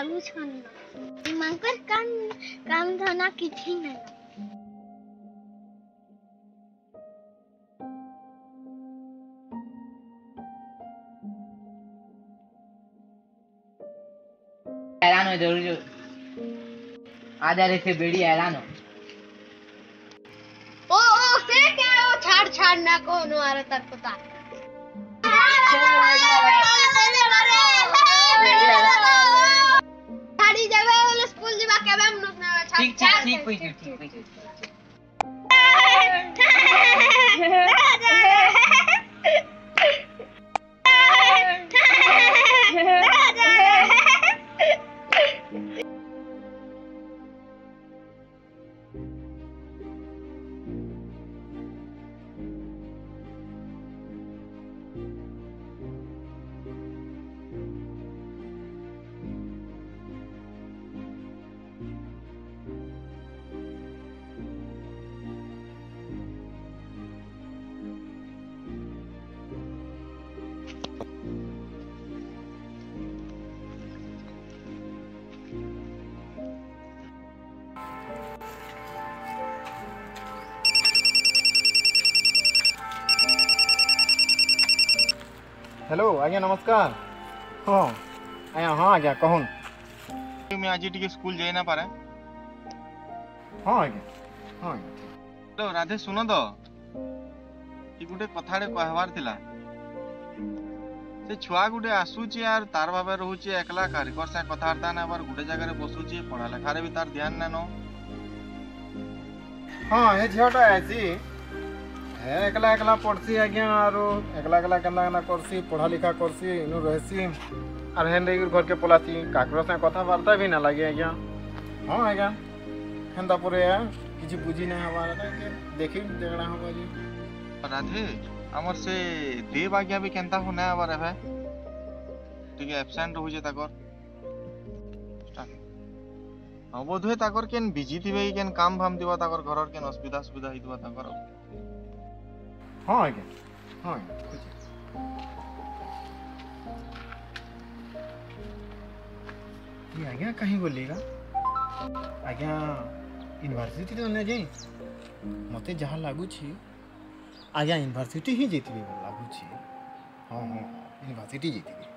लागू छन मंकर काम धना किछि नै ऐलान जरूर आधार से बेड़ी ऐलान ओ से के छाड़ ना कोनो आरे तर पता सारी जगह वाला स्कूल जीवा केबे हम लोग ना ठीक कोई हेलो आज्ञा नमस्कार। हाँ आज्ञा हाँ आज्ञा कहून मैं आज टी स्कूल जाई ना पारे। हाँ आज्ञा हाँ तो राधे सुनो तो कि गुटे कथाड़े कहवार थिला से छुआ गुटे आसुची यार तार भाबे रहूची एकला कारिकर से कथार्ता ना बार गुटे जगह रे बसुची पढ़ा लेखा रे भी तार ध्यान ना नो। हाँ ये झियाटा ऐसी एकला एकला पढ़सी आज्ञा आरो एकला एकला केना केना करसी पढ़ा लिखा करसी इनु रहसी आर हेंडे घर के पलासी काकरो से कथा वार्ता भी ना लागे आज्ञा। हाँ आज्ञा हेंदा परे किछि बुझी ना हमारा के देखि देखना होबा जी। राधे हमर से देव आज्ञा भी केनता होना आबार है ठीक है एब्सेंट रहू जे ताकर हाँ बोधे ताकर केन बिजी थिबे केन काम भाम दिबा ताकर घरर केन असुविधा सुविधा हितबा ताकर। हाँ आज्ञा हाँ ये आज्ञा कहीं बोलेगा आज्ञा यूनिवर्सिटी तो नहीं जाई मते जहाँ लागू छी आज्ञा यूनिवर्सिटी ही जेतबे लागू छी। हाँ हाँ यूनिवर्सिटी जेतबे।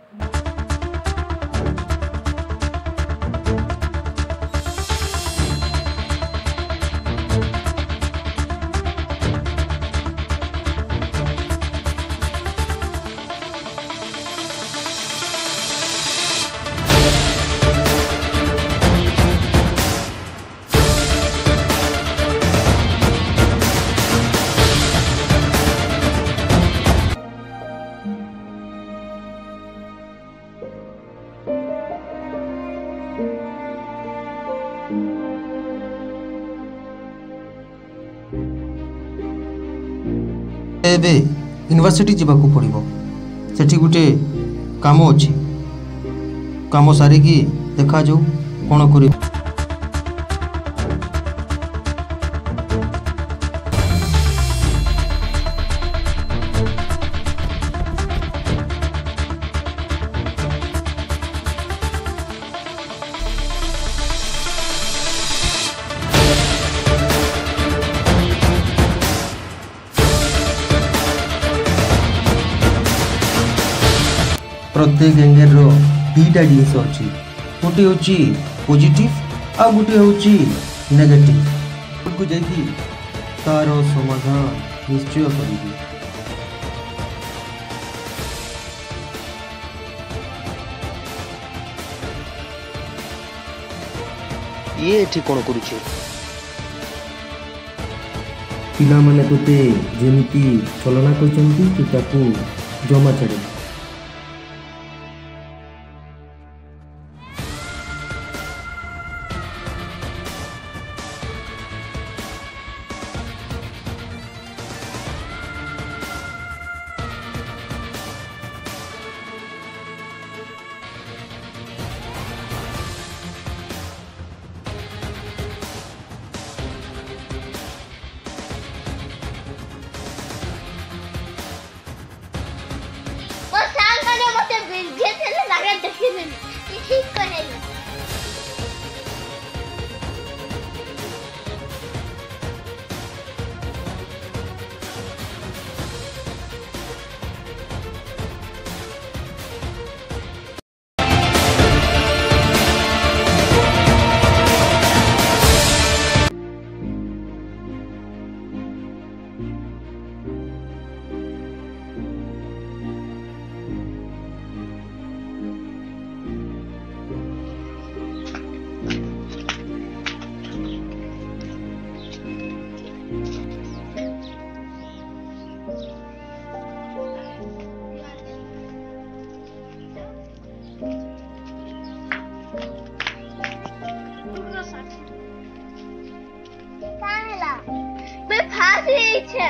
एबे यूनिवर्सिटी जीवाकू पड़िबो सेठी गुटे काम अछि काम सारी की देखा जाऊ कोन करी। प्रत्येक एंगेल रो दीटा जिनस अछि गोटे होची पॉजिटिव आ गोटे होची नेगेटिव को जाई तार समाधान निश्चय करिबी। ये एठी कोन करूची पिला माने तोते जेमिति चलना करचंती कि ताकू जमा छाड़े। ठीक करेगा કાંઈ લા બે ફાસી છે